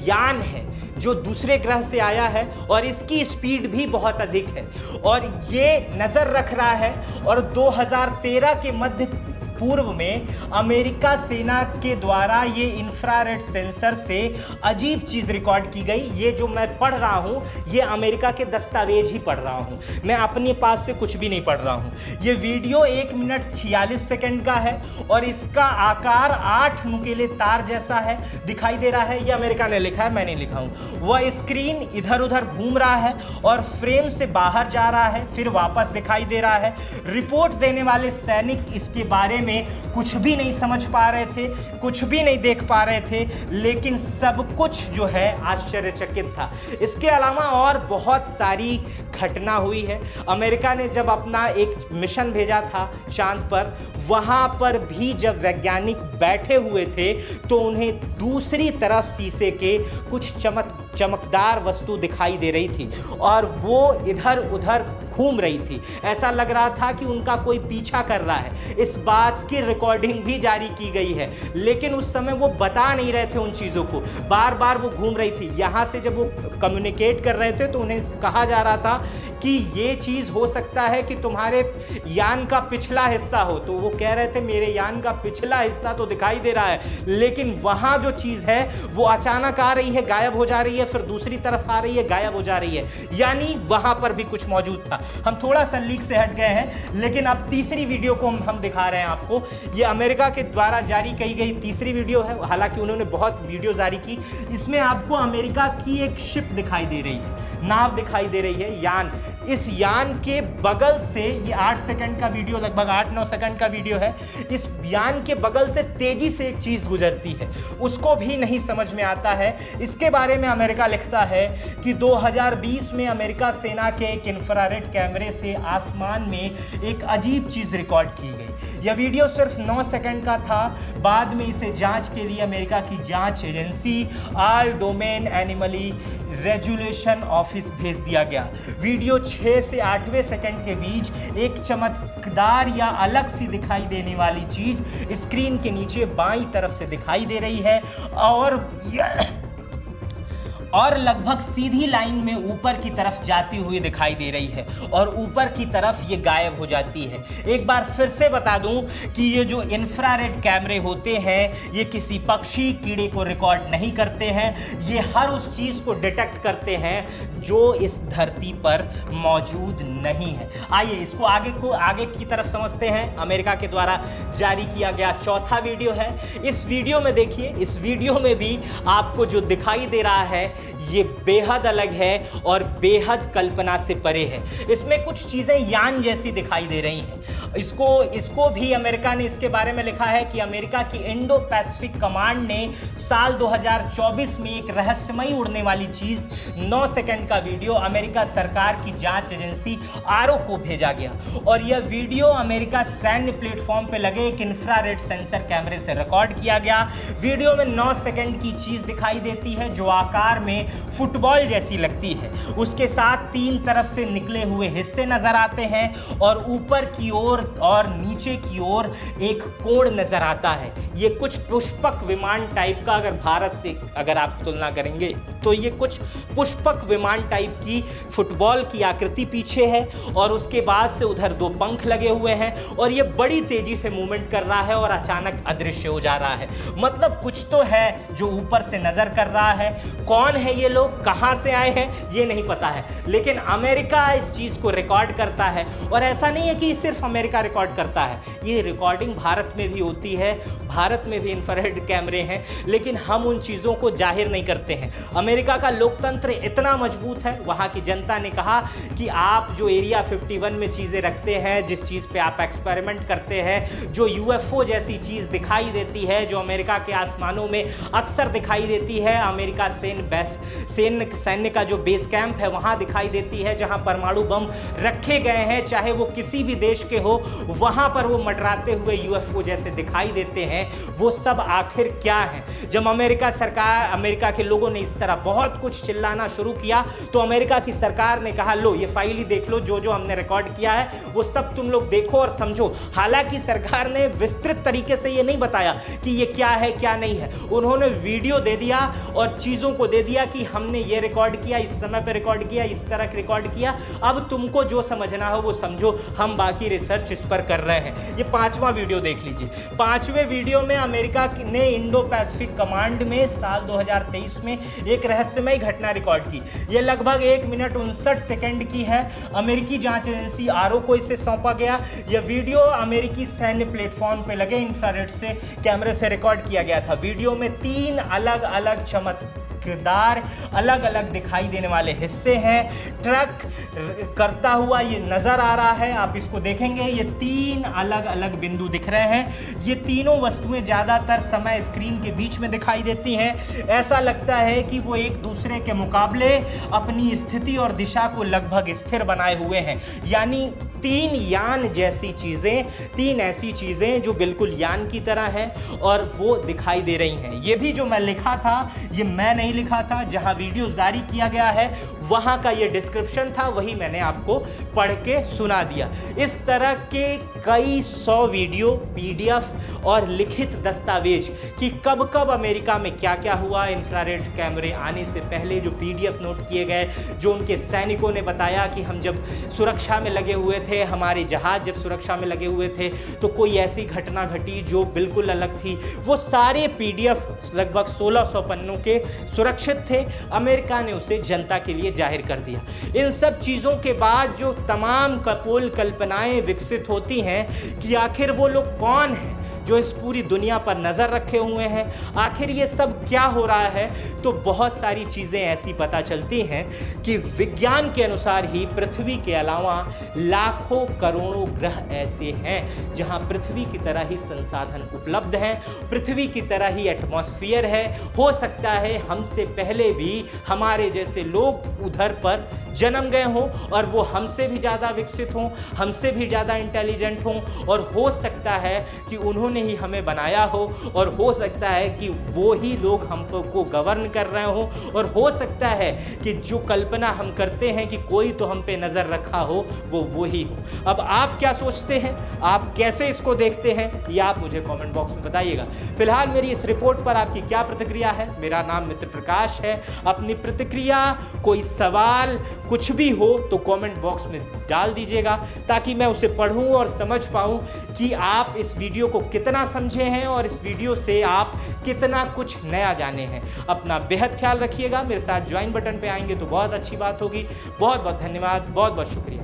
यान है जो दूसरे ग्रह से आया है, और इसकी स्पीड भी बहुत अधिक है, और ये नज़र रख रहा है। और 2013 के मध्य पूर्व में अमेरिका सेना के द्वारा ये इंफ्रारेड सेंसर से अजीब चीज़ रिकॉर्ड की गई। ये जो मैं पढ़ रहा हूँ ये अमेरिका के दस्तावेज ही पढ़ रहा हूँ, मैं अपने पास से कुछ भी नहीं पढ़ रहा हूँ। ये वीडियो 1 मिनट 46 सेकंड का है, और इसका आकार 8 नुकीले तार जैसा है, दिखाई दे रहा है। ये अमेरिका ने लिखा है, मैं नहीं लिखा हूँ। वह स्क्रीन इधर उधर घूम रहा है और फ्रेम से बाहर जा रहा है, फिर वापस दिखाई दे रहा है। रिपोर्ट देने वाले सैनिक इसके बारे में कुछ भी नहीं समझ पा रहे थे, कुछ भी नहीं देख पा रहे थे, लेकिन सब कुछ जो है आश्चर्यचकित था। इसके अलावा और बहुत सारी घटना हुई है। अमेरिका ने जब अपना एक मिशन भेजा था चांद पर, वहां पर भी जब वैज्ञानिक बैठे हुए थे तो उन्हें दूसरी तरफ शीशे के कुछ चमकदार वस्तु दिखाई दे रही थी, और वो इधर उधर घूम रही थी। ऐसा लग रहा था कि उनका कोई पीछा कर रहा है। इस बात की रिकॉर्डिंग भी जारी की गई है, लेकिन उस समय वो बता नहीं रहे थे उन चीज़ों को, बार बार वो घूम रही थी। यहाँ से जब वो कम्युनिकेट कर रहे थे तो उन्हें कहा जा रहा था कि ये चीज़ हो सकता है कि तुम्हारे यान का पिछला हिस्सा हो, तो वो कह रहे थे मेरे यान का पिछला हिस्सा तो दिखाई दे रहा है, लेकिन वहाँ जो चीज़ है वो अचानक आ रही है, गायब हो जा रही है, फिर दूसरी तरफ आ रही है, गायब हो जा रही है, यानी वहाँ पर भी कुछ मौजूद था। हम थोड़ा सा लीक से हट गए हैं, लेकिन अब तीसरी वीडियो को हम दिखा रहे हैं आपको। ये अमेरिका के द्वारा जारी की गई तीसरी वीडियो है, हालांकि उन्होंने बहुत वीडियो जारी की। इसमें आपको अमेरिका की एक शिप दिखाई दे रही है, नाव दिखाई दे रही है, यान। इस यान के बगल से, ये 8 सेकंड का वीडियो, लगभग 8-9 सेकंड का वीडियो है, इस यान के बगल से तेजी से एक चीज गुजरती है, उसको भी नहीं समझ में आता है। इसके बारे में अमेरिका लिखता है कि 2020 में अमेरिका सेना के एक इंफ्रारेड कैमरे से आसमान में एक अजीब चीज रिकॉर्ड की गई। यह वीडियो सिर्फ 9 सेकंड का था। बाद में इसे जांच के लिए अमेरिका की जांच agency all domain anomaly resolution office भेज दिया गया। वीडियो 6 से 8वें सेकंड के बीच एक चमकदार या अलग सी दिखाई देने वाली चीज स्क्रीन के नीचे बाईं तरफ से दिखाई दे रही है, और लगभग सीधी लाइन में ऊपर की तरफ जाती हुई दिखाई दे रही है, और ऊपर की तरफ ये गायब हो जाती है। एक बार फिर से बता दूं कि ये जो इंफ्रारेड कैमरे होते हैं ये किसी पक्षी कीड़े को रिकॉर्ड नहीं करते हैं, ये हर उस चीज़ को डिटेक्ट करते हैं जो इस धरती पर मौजूद नहीं है। आइए इसको आगे की तरफ समझते हैं। अमेरिका के द्वारा जारी किया गया चौथा वीडियो है। इस वीडियो में देखिए, इस वीडियो में भी आपको जो दिखाई दे रहा है ये बेहद अलग है और बेहद कल्पना से परे है। इसमें कुछ चीज़ें यान जैसी दिखाई दे रही हैं। इसको भी अमेरिका ने इसके बारे में लिखा है कि अमेरिका की इंडो पैसिफिक कमांड ने साल 2024 में एक रहस्यमयी उड़ने वाली चीज़ 9 सेकंड का वीडियो अमेरिका सरकार की जांच एजेंसी आरओ को भेजा गया और यह वीडियो अमेरिका सैन्य प्लेटफॉर्म पर लगे एक इंफ्रारेड सेंसर कैमरे से रिकॉर्ड किया गया। वीडियो में 9 सेकंड की चीज़ दिखाई देती है जो आकार में फुटबॉल जैसी लगती है। उसके साथ 3 तरफ से निकले हुए हिस्से नजर आते हैं और ऊपर की ओर और नीचे की ओर एक कोण नजर आता है। ये कुछ पुष्पक विमान टाइप का, अगर भारत से अगर आप तुलना करेंगे तो ये कुछ पुष्पक विमान टाइप की फुटबॉल की आकृति पीछे है और उसके बाद से उधर 2 पंख लगे हुए हैं और ये बड़ी तेजी से मूवमेंट कर रहा है और अचानक अदृश्य हो जा रहा है। मतलब कुछ तो है जो ऊपर से नजर कर रहा है। कौन है ये लोग, कहां से आए हैं, ये नहीं पता है, लेकिन अमेरिका इस चीज को रिकॉर्ड करता है। और ऐसा नहीं है कि सिर्फ अमेरिका रिकॉर्ड करता है, ये रिकॉर्डिंग भारत में भी होती है। भारत में भी इंफ्रारेड कैमरे हैं, लेकिन हम उन चीज़ों को जाहिर नहीं करते हैं। अमेरिका का लोकतंत्र इतना मजबूत है, वहाँ की जनता ने कहा कि आप जो एरिया 51 में चीज़ें रखते हैं, जिस चीज़ पे आप एक्सपेरिमेंट करते हैं, जो यूएफओ जैसी चीज़ दिखाई देती है, जो अमेरिका के आसमानों में अक्सर दिखाई देती है, अमेरिका सैन्य का जो बेस कैंप है वहाँ दिखाई देती है, जहाँ परमाणु बम रखे गए हैं, चाहे वो किसी भी देश के हो, वहाँ पर वो मंडराते हुए यूएफओ जैसे दिखाई देते हैं। वो सब आखिर क्या है? जब अमेरिका के लोगों ने इस तरह बहुत कुछ चिल्लाना शुरू किया तो अमेरिका की सरकार ने कहा, लो ये फाइल ही देख लो, जो जो हमने रिकॉर्ड किया है वो सब तुम लोग देखो और समझो। हालांकि सरकार ने विस्तृत तरीके से ये नहीं बताया कि ये क्या है क्या नहीं है। उन्होंने वीडियो दे दिया और चीज़ों को दे दिया कि हमने ये रिकॉर्ड किया, इस समय पर रिकॉर्ड किया, इस तरह रिकॉर्ड किया, अब तुमको जो समझना हो वो समझो, हम बाकी रिसर्च इस पर कर रहे हैं। ये 5वां वीडियो देख लीजिए। 5वें वीडियो में अमेरिका ने इंडो पैसिफिक कमांड में साल 2023 में एक रहस्यमयी घटना रिकॉर्ड की। यह लगभग 1 मिनट 59 सेकंड की है। अमेरिकी जांच एजेंसी आरओ को इसे सौंपा गया। यह वीडियो अमेरिकी सैन्य प्लेटफॉर्म पे लगे इंफ्रारेड से कैमरे से रिकॉर्ड किया गया था। वीडियो में 3 अलग अलग चमकदार अलग अलग दिखाई देने वाले हिस्से हैं। ट्रक करता हुआ ये नजर आ रहा है, आप इसको देखेंगे, ये 3 अलग अलग बिंदु दिख रहे हैं। ये तीनों वस्तुएं ज्यादातर समय स्क्रीन के बीच में दिखाई देती हैं। ऐसा लगता है कि वो एक दूसरे के मुकाबले अपनी स्थिति और दिशा को लगभग स्थिर बनाए हुए हैं। यानी 3 यान जैसी चीजें, 3 ऐसी चीजें जो बिल्कुल यान की तरह हैं और वो दिखाई दे रही हैं। ये भी जो मैं लिखा था, ये मैं नहीं लिखा था, जहां वीडियो जारी किया गया है वहां का ये डिस्क्रिप्शन था, वही मैंने आपको पढ़ के सुना दिया। इस तरह के कई 100 वीडियो, पीडीएफ और लिखित दस्तावेज कि कब कब अमेरिका में क्या क्या हुआ, इंफ्रारेड कैमरे आने से पहले जो पीडीएफ नोट किए गए, जो उनके सैनिकों ने बताया कि हम जब सुरक्षा में लगे हुए थे, हमारे जहाज जब सुरक्षा में लगे हुए थे तो कोई ऐसी घटना घटी जो बिल्कुल अलग थी। वो सारे पीडीएफ लगभग 1600 पन्नों के सुरक्षित थे। अमेरिका ने उसे जनता के लिए जाहिर कर दिया। इन सब चीज़ों के बाद जो तमाम कपोल कल्पनाएं विकसित होती हैं कि आखिर वो लोग कौन हैं जो इस पूरी दुनिया पर नज़र रखे हुए हैं, आखिर ये सब क्या हो रहा है, तो बहुत सारी चीज़ें ऐसी पता चलती हैं कि विज्ञान के अनुसार ही पृथ्वी के अलावा लाखों करोड़ों ग्रह ऐसे हैं जहां पृथ्वी की तरह ही संसाधन उपलब्ध हैं, पृथ्वी की तरह ही एटमॉस्फेयर है। हो सकता है हमसे पहले भी हमारे जैसे लोग उधर पर जन्म गए हों और वो हमसे भी ज़्यादा विकसित हों, हमसे भी ज़्यादा इंटेलिजेंट हों, और हो सकता है कि उन्होंने ही हमें बनाया हो, और हो सकता है कि वो ही लोग हमको गवर्न कर रहे हो, और हो सकता है कि जो कल्पना हम करते हैं कि कोई तो हम पे नज़र रखा हो वो ही हो। अब आप क्या सोचते हैं, आप कैसे इसको देखते हैं, ये आप मुझे कमेंट बॉक्स में बताइएगा। फिलहाल मेरी इस रिपोर्ट पर आपकी क्या प्रतिक्रिया है? मेरा नाम मित्र प्रकाश है। अपनी प्रतिक्रिया, कोई सवाल, कुछ भी हो तो कमेंट बॉक्स में डाल दीजिएगा ताकि मैं उसे पढ़ूं और समझ पाऊं कि आप इस वीडियो को कितना समझे हैं और इस वीडियो से आप कितना कुछ नया जाने हैं। अपना बेहद ख्याल रखिएगा। मेरे साथ ज्वाइन बटन पे आएंगे तो बहुत अच्छी बात होगी। बहुत बहुत धन्यवाद, बहुत बहुत शुक्रिया।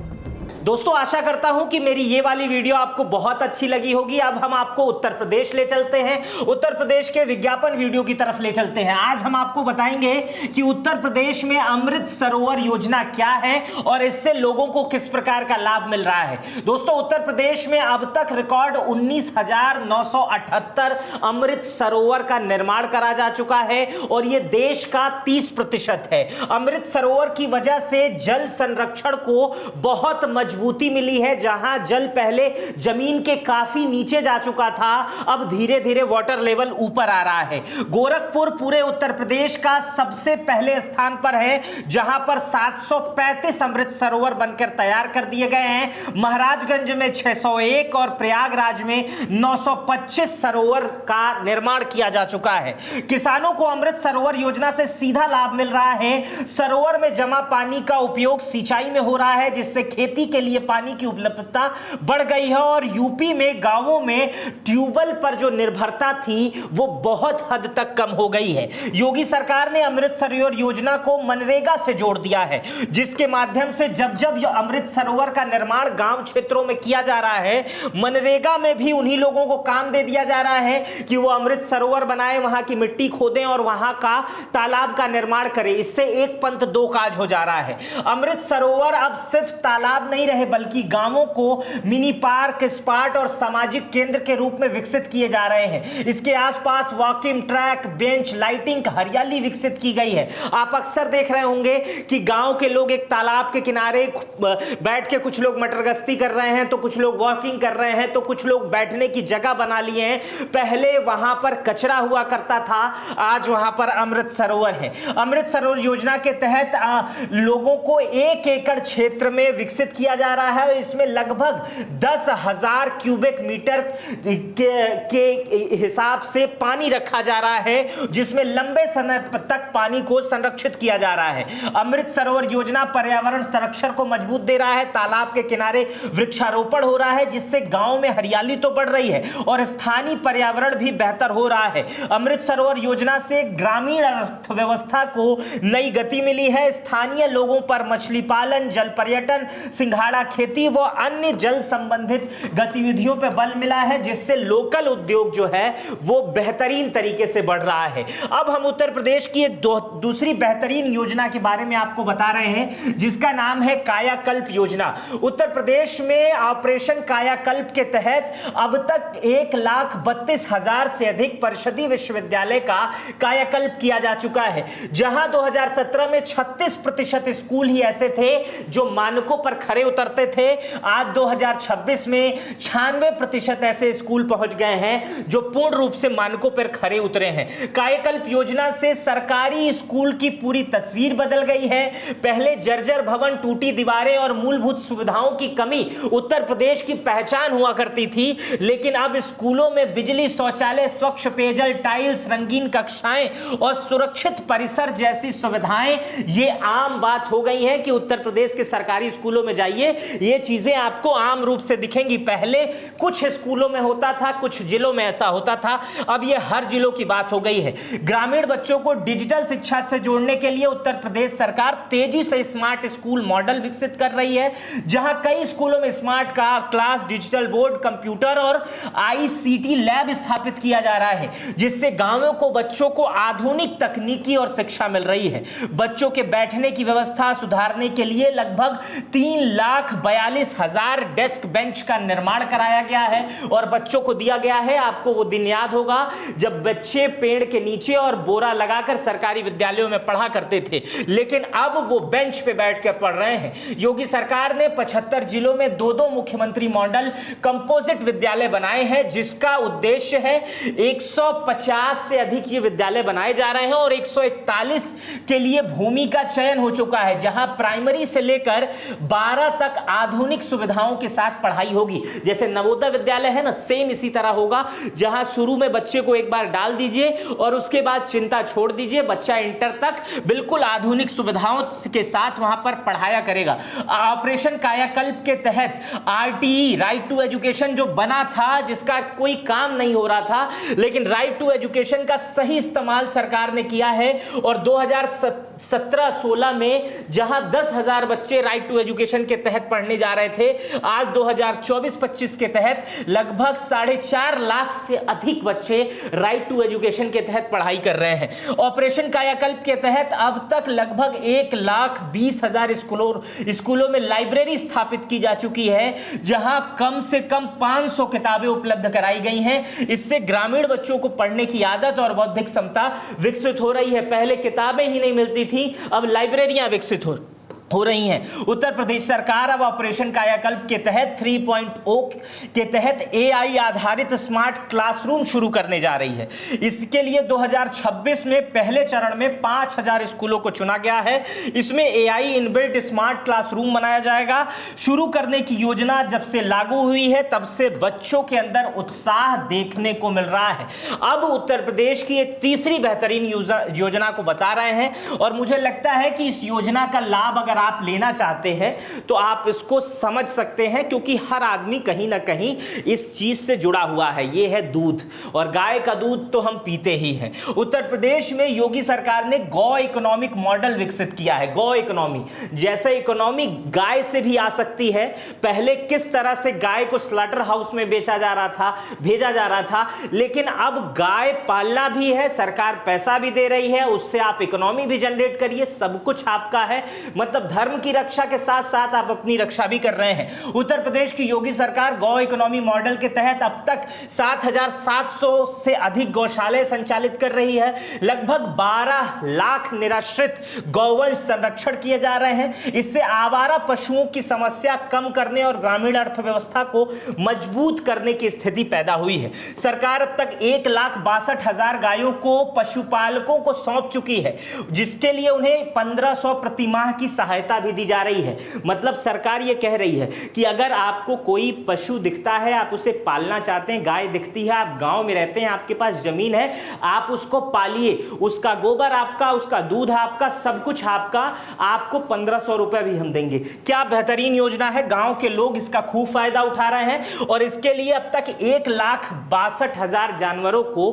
दोस्तों आशा करता हूं कि मेरी ये वाली वीडियो आपको बहुत अच्छी लगी होगी। अब हम आपको उत्तर प्रदेश ले चलते हैं, उत्तर प्रदेश के विज्ञापन वीडियो की तरफ ले चलते हैं। आज हम आपको बताएंगे कि उत्तर प्रदेश में अमृत सरोवर योजना क्या है और इससे लोगों को किस प्रकार का लाभ मिल रहा है। दोस्तों उत्तर प्रदेश में अब तक रिकॉर्ड 19,978 अमृत सरोवर का निर्माण करा जा चुका है और यह देश का 30% है। अमृत सरोवर की वजह से जल संरक्षण को बहुत मजबूती मिली है। जहां जल पहले जमीन के काफी नीचे जा चुका था, अब धीरे धीरे वाटर लेवल ऊपर आ रहा है। गोरखपुर पूरे उत्तर प्रदेश का सबसे पहले स्थान पर है, जहां पर 735 अमृत सरोवर बनकर तैयार कर दिए गए हैं। महाराजगंज में 601 और प्रयागराज में 925 सरोवर का निर्माण किया जा चुका है। किसानों को अमृत सरोवर योजना से सीधा लाभ मिल रहा है। सरोवर में जमा पानी का उपयोग सिंचाई में हो रहा है, जिससे खेती के लिए पानी की उपलब्धता बढ़ गई है और यूपी में गांवों में ट्यूबवेल पर जो निर्भरता थी वो बहुत हद तक कम हो गई है। योगी सरकार ने अमृत सरोवर योजना को मनरेगा से जोड़ दिया है, जिसके माध्यम से जब जब यह अमृत सरोवर का निर्माण गांव क्षेत्रों में किया जा रहा है, मनरेगा में भी उन्हीं लोगों को काम दे दिया जा रहा है कि वो अमृत सरोवर बनाए, वहां की मिट्टी खोदें और वहां का तालाब का निर्माण करें। इससे एक पंथ दो काज हो जा रहा है। अमृत सरोवर अब सिर्फ तालाब नहीं रहे, बल्कि गांवों को मिनी पार्क, स्पॉट और सामाजिक केंद्र के रूप में विकसित किए जा रहे हैं। इसके आसपास वॉकिंग ट्रैक, बेंच, लाइटिंग, हरियाली विकसित की गई है। आप अक्सर देख रहे होंगे कि गांव के लोग एक तालाब के किनारे बैठ के कुछ लोग मटर गश्ती कर रहे हैं, तो कुछ लोग वॉकिंग कर रहे हैं, तो कुछ लोग बैठने की जगह बना लिए हैं। पहले वहां पर कचरा हुआ करता था, आज वहां पर अमृत सरोवर है। अमृत सरोवर योजना के तहत लोगों को 1 एकड़ क्षेत्र में विकसित किया जा रहा है। इसमें लगभग 10,000 क्यूबिक मीटर के हिसाब से पानी रखा जा रहा है, जिसमें लंबे समय तक पानी को संरक्षित किया जा रहा है। अमृत सरोवर योजना पर्यावरण संरक्षण को मजबूत दे रहा है। तालाब के किनारे वृक्षारोपण हो रहा है, जिससे गांव में हरियाली तो बढ़ रही है और स्थानीय पर्यावरण भी बेहतर हो रहा है। अमृत सरोवर योजना से ग्रामीण अर्थव्यवस्था को नई गति मिली है। स्थानीय लोगों पर मछली पालन, जल पर्यटन, सिंघाड़ा खेती व अन्य जल संबंधित गतिविधियों पर बल मिला है, जिससे लोकल उद्योग जो है वो बेहतरीन तरीके से बढ़ रहा है। अब हम उत्तर प्रदेश की एक दूसरी बेहतरीन योजना के बारे में आपको बता रहे हैं, जिसका नाम है कायाकल्प योजना। उत्तर प्रदेश में ऑपरेशन कायाकल्प के तहत अब तक 1,32,000 से अधिक परिषदीय विश्वविद्यालय का कायाकल्प किया जा चुका है। जहां 2017 में 36% स्कूल ही ऐसे थे जो मानकों पर खरे उतरते थे, आज 2026 में 96% ऐसे स्कूल पहुंच गए हैं जो पूर्ण रूप से मानकों पर खरे उतरे हैं। कायाकल्प योजना से सरकारी स्कूल की पूरी तस्वीर बदल गई है। पहले जर्जर भवन, टूटी दीवारें और मूलभूत सुविधाओं की कमी उत्तर प्रदेश की पहचान हुआ करती थी, लेकिन अब स्कूलों में बिजली, शौचालय, स्वच्छ पेयजल, टाइल्स, रंगीन कक्षाएं और सुरक्षित परिसर जैसी सुविधाएं ये आम बात हो गई है कि उत्तर प्रदेश के सरकारी स्कूलों में जाइए, ये चीजें आपको आम रूप से दिखेंगी। पहले कुछ स्कूलों में होता था, कुछ जिलों में ऐसा होता था, अब ये हर जिलों की बात हो गई है। ग्रामीण बच्चों को डिजिटल शिक्षा से जोड़ने के लिए उत्तर प्रदेश सरकार तेजी से स्मार्ट स्कूल मॉडल विकसित कर रही है, जहां कई स्कूलों में smart class, digital board, computer और ICT लैब स्थापित किया जा रहा है, जिससे गांवों को बच्चों को आधुनिक तकनीकी और शिक्षा मिल रही है। बच्चों के बैठने की व्यवस्था सुधारने के लिए लगभग 3,42,000 डेस्क बेंच का निर्माण कराया गया है और बच्चों को दिया गया है। आपको वो दिन याद होगा जब बच्चे पेड़ के नीचे और बोरा लगाकर सरकारी विद्यालयों में पढ़ा करते थे, लेकिन अब वो बेंच पे बैठ कर पढ़ रहे हैं। योगी सरकार ने 75 जिलों में 2-2 मुख्यमंत्री मॉडल कंपोजिट विद्यालय बनाए हैं, जिसका उद्देश्य है 150 से अधिक ये विद्यालय बनाए जा रहे हैं और 141 के लिए भूमि का चयन हो चुका है, जहां प्राइमरी से लेकर 12 तक आधुनिक सुविधाओं के साथ पढ़ाई होगी। जैसे नवोदय विद्यालय है ना, सेम इसी तरह होगा, जहां शुरू में बच्चे को एक बार डाल दीजिए और उसके बाद चिंता छोड़ दीजिए, बच्चा इंटर तक बिल्कुल आधुनिक सुविधाओं के साथ वहां पर पढ़ाया करेगा। ऑपरेशन कायाकल्प के तहत RTE, राइट टू एजुकेशन, जो बना था, जिसका कोई काम नहीं हो रहा था, लेकिन राइट टू एजुकेशन का सही इस्तेमाल सरकार ने किया है और 2017-16 में जहां 10,000 बच्चे राइट टू एजुकेशन के तहत पढ़ने जा रहे थे, आज 2024-25 के तहत लगभग 4.5 लाख से अधिक बच्चे राइट टू एजुकेशन के तहत पढ़ाई कर रहे हैं। ऑपरेशन कायाकल्प के तहत अब तक लगभग 1,20,000 स्कूलों में लाइब्रेरी स्थापित की जा चुकी है, जहां कम से कम 500 किताबें उपलब्ध कराई गई हैं। इससे ग्रामीण बच्चों को पढ़ने की आदत और बौद्धिक क्षमता विकसित हो रही है। पहले किताबें ही नहीं मिलती थी, अब लाइब्रेरियां विकसित हो रही हैं। उत्तर प्रदेश सरकार अब ऑपरेशन कायाकल्प के तहत 3.0 के तहत AI आधारित स्मार्ट क्लासरूम शुरू करने जा रही है। इसके लिए 2026 में पहले चरण में 5,000 स्कूलों को चुना गया है। इसमें AI इनबिल्ट स्मार्ट क्लासरूम बनाया जाएगा। शुरू करने की योजना जब से लागू हुई है तब से बच्चों के अंदर उत्साह देखने को मिल रहा है। अब उत्तर प्रदेश की एक तीसरी बेहतरीन योजना को बता रहे हैं और मुझे लगता है कि इस योजना का लाभ अगर आप लेना चाहते हैं तो आप इसको समझ सकते हैं, क्योंकि हर आदमी कहीं ना कहीं इस चीज से जुड़ा हुआ है। यह है दूध, और गाय का दूध तो हम पीते ही हैं। उत्तर प्रदेश में योगी सरकार ने गौ इकोनॉमिक मॉडल विकसित किया है। गौ इकोनॉमी, जैसे इकोनॉमी गाय से भी आ सकती है। पहले किस तरह से गाय को स्लॉटर हाउस में भेजा जा रहा था, लेकिन अब गाय पालना भी है, सरकार पैसा भी दे रही है, उससे आप इकोनॉमी भी जनरेट करिए, सब कुछ आपका है। मतलब धर्म की रक्षा के साथ साथ आप अपनी रक्षा भी कर रहे हैं। उत्तर प्रदेश की योगी सरकार गौ इकोनॉमी मॉडल के तहत अब तक 7,700 से अधिक गौशाले संचालित कर रही है। लगभग 12 लाख निराश्रित गौवंश संरक्षण किए जा रहे हैं। इससे आवारा पशुओं की समस्या कम करने और ग्रामीण अर्थव्यवस्था को मजबूत करने की स्थिति पैदा हुई है। सरकार अब तक 1,62,000 गायों को पशुपालकों को सौंप चुकी है, जिसके लिए उन्हें 1,500 प्रति माह की सहायता भी दी जा रही है। मतलब सरकार ये कह रही है कि अगर आपको कोई पशु दिखता है, आप उसे पालना चाहते हैं, गाय दिखती है, आप गांव में रहते हैं, आपके पास जमीन है, आप उसको पालिए, उसका गोबर आपका, उसका दूध आपका, सब कुछ आपका, आपको 1,500 रुपए भी हम देंगे। क्या बेहतरीन योजना है। गांव के लोग इसका खूब फायदा उठा रहे हैं और इसके लिए अब तक 1,62,000 जानवरों को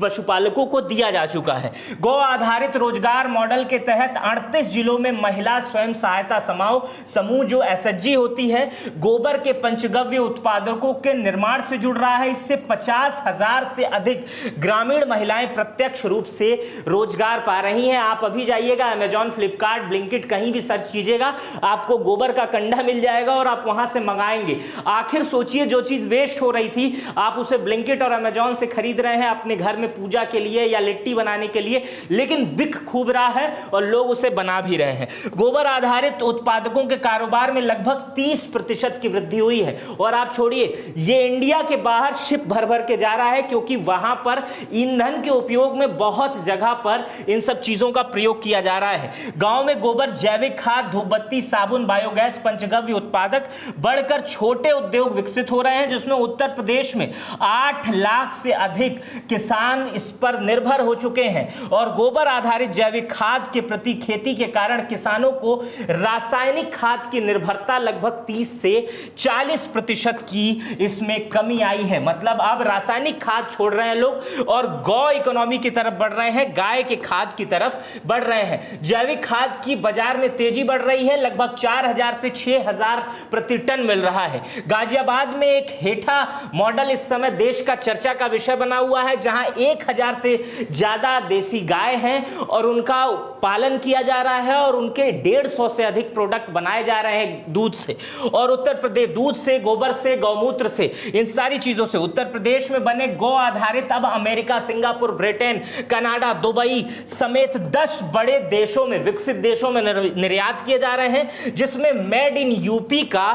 पशुपालकों को दिया जा चुका है। गौ आधारित रोजगार मॉडल के तहत 38 जिलों में महिला स्वयं सहायता समूह जो SHG होती है, गोबर के पंचगव्य उत्पादकों के निर्माण से जुड़ रहा है। इससे 50,000 से अधिक ग्रामीण महिलाएं प्रत्यक्ष रूप से रोजगार पा रही हैं। आप अभी जाइएगा अमेजॉन, फ्लिपकार्ट, ब्लिंकिट, कहीं भी सर्च कीजिएगा, आपको गोबर का कंडा मिल जाएगा और आप वहां से मंगाएंगे। आखिर सोचिए, जो चीज वेस्ट हो रही थी आप उसे ब्लिंकिट और अमेजॉन से खरीद रहे हैं अपने घर में पूजा के लिए या लिट्टी बनाने के लिए, लेकिन बिक खूब रहा है और लोग उसे बना भी रहे हैं। गोबर आधारित उत्पादकों के कारोबार में लगभग 30% की वृद्धि हुई है। और आप छोड़िए, ये इंडिया के बाहर शिप भर भर के जा रहा है, क्योंकि वहां पर ईंधन के उपयोग में बहुत जगह पर इन सब चीजों का प्रयोग किया जा रहा है। गांव में गोबर, जैविक खाद, धूपबत्ती, साबुन, बायोगैस, पंचगव्य उत्पादक बढ़कर छोटे उद्योग विकसित हो रहे हैं, जिसमें उत्तर प्रदेश में 8 लाख से अधिक किसान इस पर निर्भर हो चुके हैं। और गोबर आधारित जैविक खाद के प्रति खेती के कारण किसानों को रासायनिक खाद की निर्भरता लगभग 30 से 40% की इसमें कमी आई है। मतलब अब रासायनिक खाद छोड़ रहे हैं लोग और गौ इकोनॉमी की तरफ बढ़ रहे हैं, गाय के खाद की तरफ बढ़ रहे हैं। जैविक खाद की बाजार में तेजी बढ़ रही है, लगभग 4,000 से 6,000 प्रति टन मिल रहा है। गाजियाबाद में एक हेठा मॉडल इस समय देश का चर्चा का विषय बना हुआ है, जहां 1,000 से ज्यादा देसी गाय हैं और उनका पालन किया जा रहा है और उनके 150 से अधिक प्रोडक्ट बनाए जा रहे हैं दूध से। और उत्तर प्रदेश दूध से, गोबर से, गौमूत्र से, इन सारी चीजों से उत्तर प्रदेश में बने गौ आधारित अब America, Singapore, Britain, Canada, Dubai समेत 10 बड़े देशों में, विकसित देशों में निर्यात किए जा रहे हैं, जिसमें मेड इन यूपी का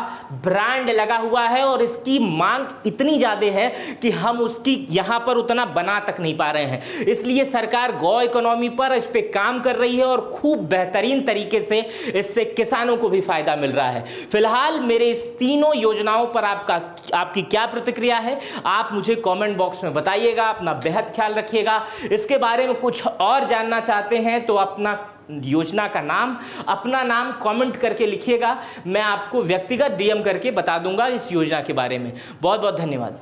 ब्रांड लगा हुआ है। और इसकी मांग इतनी ज्यादा है कि हम उसकी यहां पर उतना बना तक नहीं पा रहे हैं। इसलिए सरकार गौ इकोनॉमी पर इस पे काम कर रही है और खूब बेहतरीन तरीके से इससे किसानों को भी फायदा मिल रहा है। फिलहाल मेरे इस तीनों योजनाओं पर आपकी क्या प्रतिक्रिया है, आप मुझे कमेंट बॉक्स में बताइएगा। अपना बेहद ख्याल रखिएगा। इसके बारे में कुछ और जानना चाहते हैं तो अपना योजना का नाम, अपना नाम कमेंट करके लिखिएगा। मैं आपको व्यक्तिगत DM करके बता दूंगा इस योजना के बारे में। बहुत बहुत धन्यवाद।